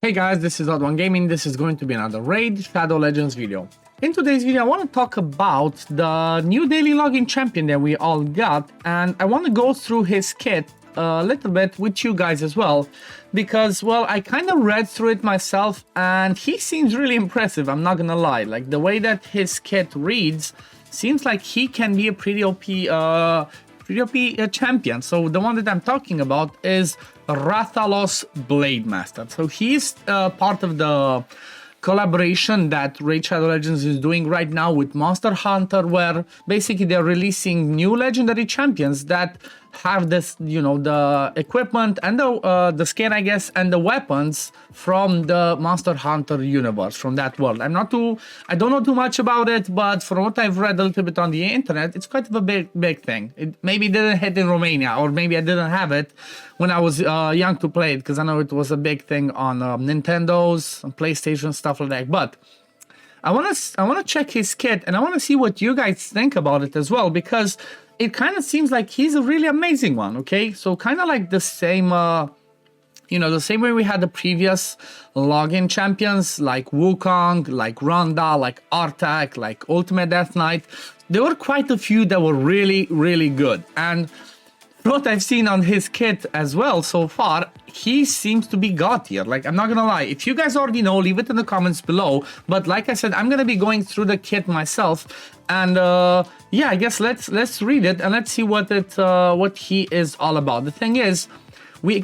Hey guys, this is OddOneGaming. This is going to be another Raid Shadow Legends video. In today's video, I want to talk about the new daily login champion that we all got, and I want to go through his kit a little bit with you guys as well, because, well, I kind of read through it myself, and he seems really impressive, I'm not gonna lie. Like, the way that his kit reads, seems like he can be a pretty OP champion. So the one that I'm talking about is Rathalos Blademaster. So he's part of the collaboration that Raid Shadow Legends is doing right now with Monster Hunter, where basically they're releasing new legendary champions that have this, you know, the equipment and the skin, I guess, and the weapons from the Monster Hunter universe, from that world. I don't know too much about it, but from what I've read a little bit on the internet, it's quite of a big thing. It maybe didn't hit in Romania, or maybe I didn't have it when I was young to play it, because I know it was a big thing on Nintendos, on PlayStation, stuff like that. But I wanna check his kit, and I wanna see what you guys think about it as well, because it kind of seems like he's a really amazing one. Okay, so kind of like the same, the same way we had the previous login champions like Wukong, like Ronda, like Artak, like Ultimate Death Knight. There were quite a few that were really good, and what I've seen on his kit as well so far, he seems to be god tier. Like, I'm not gonna lie, if you guys already know, leave it in the comments below. But like I said, I'm gonna be going through the kit myself, and yeah, I guess let's read it and let's see what he is all about. The thing is,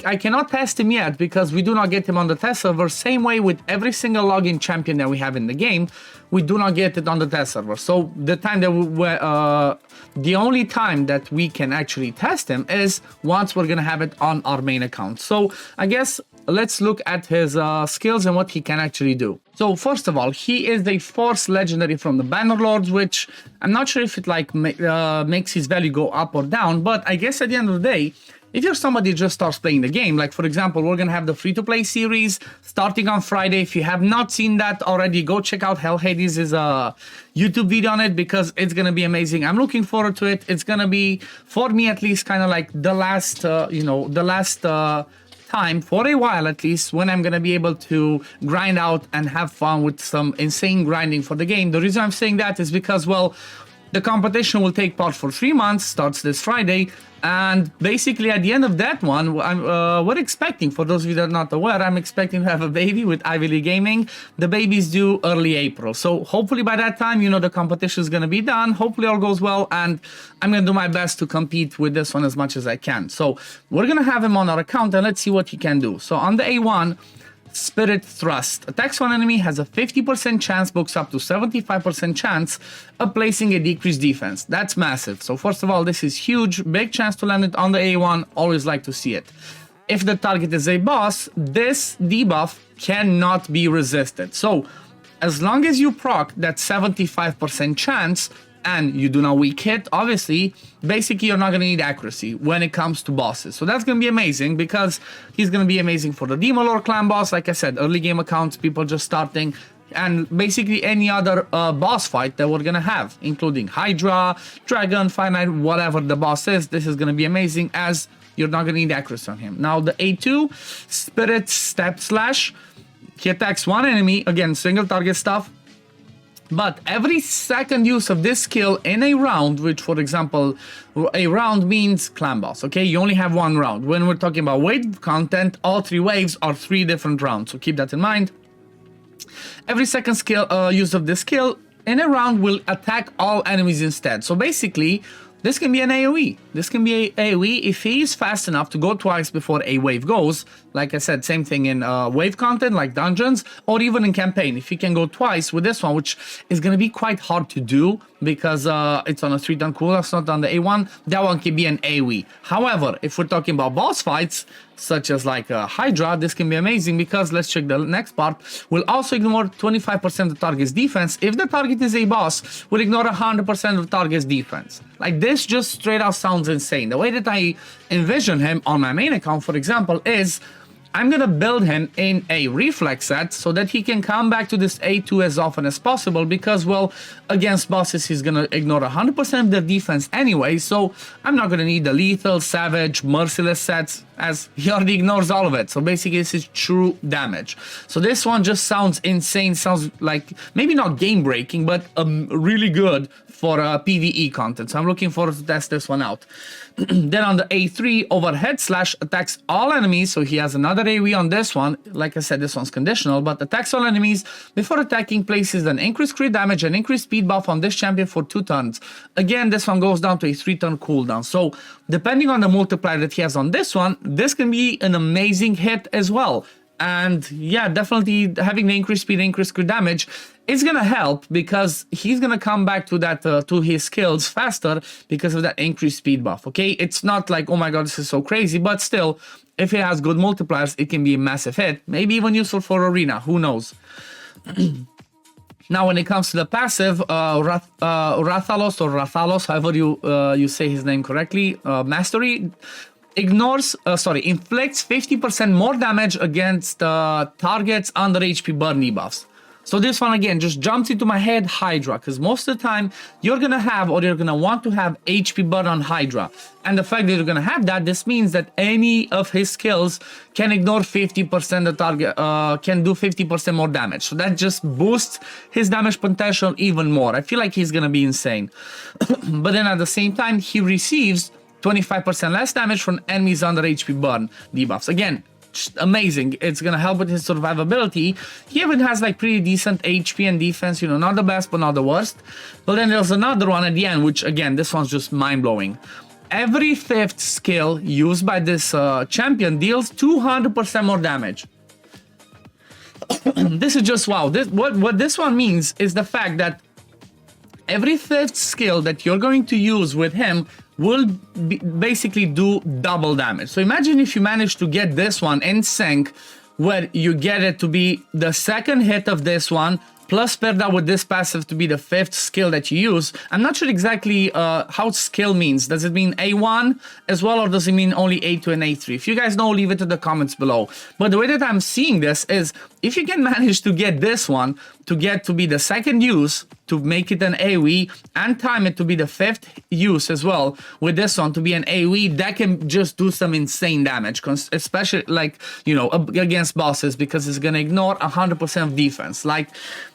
I cannot test him yet because we do not get him on the test server. Same way with every single login champion that we have in the game, we do not get it on the test server. So the time that the only time that we can actually test him is once we're gonna have it on our main account. So I guess let's look at his skills and what he can actually do. So first of all, he is a Force legendary from the Bannerlords, which I'm not sure if it like makes his value go up or down, but I guess at the end of the day, if you're somebody who just starts playing the game, like for example, we're gonna have the free-to-play series starting on Friday. If you have not seen that already, go check out Hell Hades' YouTube video on it, because it's gonna be amazing. I'm looking forward to it. It's gonna be, for me at least, kind of like the last, time for a while at least, when I'm gonna be able to grind out and have fun with some insane grinding for the game. The reason I'm saying that is because, well, the competition will take part for 3 months, starts this Friday, and basically at the end of that one, we're expecting, for those of you that are not aware, I'm expecting to have a baby with Ivy League Gaming. The baby's due early April, so hopefully by that time, you know, the competition is going to be done. Hopefully all goes well, and I'm going to do my best to compete with this one as much as I can. So we're going to have him on our account, and let's see what he can do. So on the A1, Spirit Thrust. Attacks one enemy, has a 50% chance, books up to 75% chance of placing a decreased defense. That's massive. So first of all, this is huge. Big chance to land it on the A1. Always like to see it. If the target is a boss, this debuff cannot be resisted. So as long as you proc that 75% chance, and you do not weak hit, obviously, basically you're not going to need accuracy when it comes to bosses. So that's going to be amazing, because he's going to be amazing for the Demon Lord clan boss, like I said, early game accounts, people just starting, and basically any other boss fight that we're going to have, including Hydra, Dragon, Fire Knight, whatever the boss is. This is going to be amazing, as you're not going to need accuracy on him. Now the A2, Spirit Step Slash, he attacks one enemy, again, single target stuff. But every second use of this skill in a round, which for example, a round means clan boss, okay? You only have one round. When we're talking about wave content, all 3 waves are 3 different rounds, so keep that in mind. Every second use of this skill in a round will attack all enemies instead. So basically, this can be an AoE. This can be an AoE if he is fast enough to go twice before a wave goes. Like I said, same thing in wave content, like dungeons, or even in campaign. If he can go twice with this one, which is going to be quite hard to do because it's on a 3-turn cooldown, it's not on the A1, that one can be an AoE. However, if we're talking about boss fights, such as like Hydra, this can be amazing, because let's check the next part. We'll also ignore 25% of the target's defense. If the target is a boss, we'll ignore 100% of the target's defense. Like, this just straight out sounds insane. The way that I envision him on my main account, for example, is I'm gonna build him in a reflex set so that he can come back to this A2 as often as possible, because, well, against bosses he's gonna ignore 100% of their defense anyway, so I'm not gonna need the lethal, savage, merciless sets, as he already ignores all of it. So basically this is true damage. So this one just sounds insane, sounds like maybe not game breaking, but really good for PvE content. So I'm looking forward to test this one out. Then on the A3, overhead slash attacks all enemies. So he has another AoE on this one. Like I said, this one's conditional, but attacks all enemies before attacking, places an increased crit damage and increased speed buff on this champion for 2 turns. Again, this one goes down to a 3-turn cooldown. So depending on the multiplier that he has on this one, this can be an amazing hit as well. And yeah, definitely having the increased speed, increased crit damage is gonna help, because he's gonna come back to that to his skills faster because of that increased speed buff. Okay, it's not like, oh my god, this is so crazy, but still, if he has good multipliers, it can be a massive hit, maybe even useful for arena, who knows. Now, when it comes to the passive, Rathalos, however you say his name correctly, Mastery, inflicts 50% more damage against targets under HP burn debuffs. So this one again just jumps into my head, Hydra, because most of the time you're gonna have, or you're gonna want to have, HP burn on Hydra. And the fact that you're gonna have that, this means that any of his skills can ignore 50% the target, can do 50% more damage. So that just boosts his damage potential even more. I feel like he's gonna be insane. But then at the same time, he receives 25% less damage from enemies under HP burn debuffs. Again, amazing. It's gonna help with his survivability. He even has like pretty decent HP and defense, you know, not the best but not the worst. But then there's another one at the end, which again, this one's just mind-blowing. Every 5th skill used by this champion deals 200% more damage. This is just wow. What this one means is the fact that every 5th skill that you're going to use with him will basically do double damage. So imagine if you manage to get this one in sync, where you get it to be the 2nd hit of this one, plus paired up with this passive to be the 5th skill that you use. I'm not sure exactly how skill means. Does it mean A1 as well, or does it mean only A2 and A3? If you guys know, leave it in the comments below. But the way that I'm seeing this is, if you can manage to get this one to get to be the 2nd use, to make it an AoE, and time it to be the 5th use as well, with this one to be an AoE, that can just do some insane damage, especially like, you know, against bosses, because it's gonna ignore 100% of defense. Like,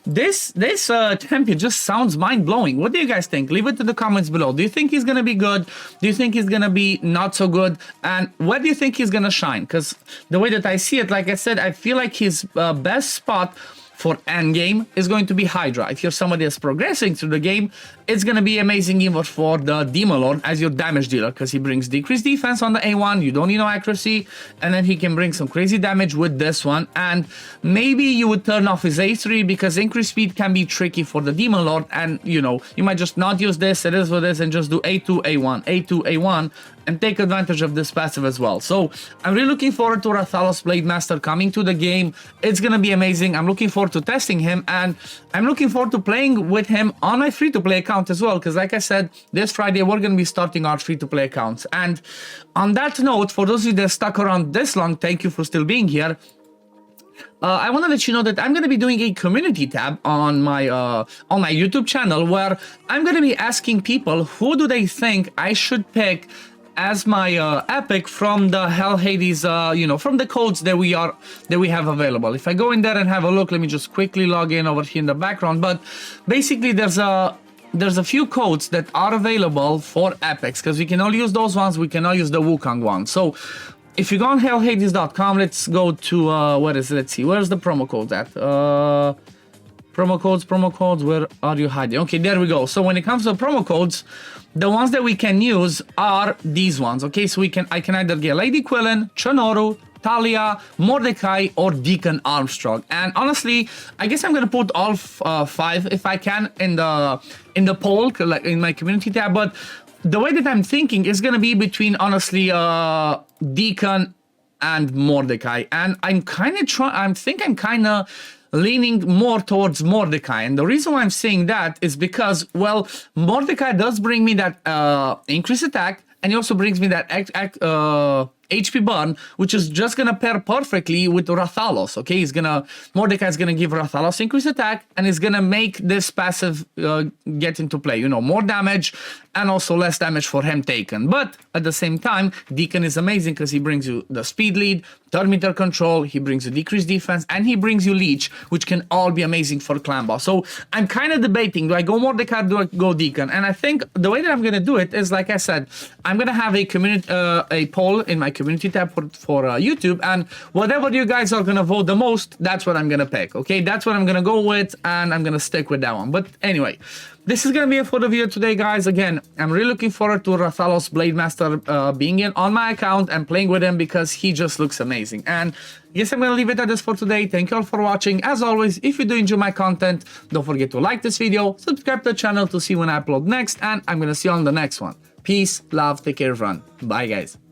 this champion just sounds mind-blowing. What do you guys think? Leave it in the comments below. Do you think he's gonna be good? Do you think he's gonna be not so good? And where do you think he's gonna shine? Because the way that I see it, like I said, I feel like his best spot for endgame is going to be Hydra. If you're somebody that's progressing through the game, it's going to be amazing even for the Demon Lord as your damage dealer, because he brings decreased defense on the A1, you don't need no accuracy, and then he can bring some crazy damage with this one. And maybe you would turn off his A3, because increased speed can be tricky for the Demon Lord, and you know, you might just not use this, it is what it is, and just do A2, A1, A2, A1, and take advantage of this passive as well. So I'm really looking forward to Rathalos Blademaster coming to the game. It's gonna be amazing. I'm looking forward to testing him, and I'm looking forward to playing with him on my free-to-play account as well, because like I said, this Friday we're gonna be starting our free-to-play accounts. And on that note, for those of you that stuck around this long, thank you for still being here. I want to let you know that I'm going to be doing a community tab on my YouTube channel, where I'm going to be asking people who do they think I should pick as my epic from the Hell Hades, you know, from the codes that we have available. If I go in there and have a look, let me just quickly log in over here in the background. But basically, there's a few codes that are available for epics, because we can only use those ones. We cannot use the Wukong one. So if you go on hellhades.com, let's go to where is it? Let's see, where's the promo code at? Promo codes, where are you hiding? Okay, there we go. So when it comes to promo codes, the ones that we can use are these ones. Okay, so I can either get Lady Quillen, Chonoru, Talia, Mordecai, or Deacon Armstrong. And honestly, I guess I'm gonna put all 5 if I can in the poll, like in my community tab. But the way that I'm thinking is gonna be between, honestly, Deacon and Mordecai. And I'm kind of leaning more towards Mordecai. And the reason why I'm saying that is because, well, Mordecai does bring me that increased attack, and he also brings me that HP burn, which is just gonna pair perfectly with Rathalos, okay? Mordecai's gonna give Rathalos increased attack, and he's gonna make this passive get into play, you know, more damage, and also less damage for him taken. But at the same time, Deacon is amazing because he brings you the speed lead, turn meter control, he brings you decreased defense, and he brings you leech, which can all be amazing for clan boss. So I'm kind of debating, do I go Mordecai or do I go Deacon? And I think the way that I'm gonna do it is, like I said, I'm gonna have a community a poll in my community tab for YouTube, and whatever you guys are gonna vote the most, that's what I'm gonna pick, okay? That's what I'm gonna go with, and I'm gonna stick with that one. But anyway, this is gonna be it for the video today, guys. Again, I'm really looking forward to Rathalos Blademaster being on my account and playing with him because he just looks amazing. And I guess I'm gonna leave it at this for today. Thank you all for watching. As always, if you do enjoy my content, don't forget to like this video, subscribe to the channel to see when I upload next, and I'm gonna see you on the next one. Peace, love, take care, everyone. Bye, guys.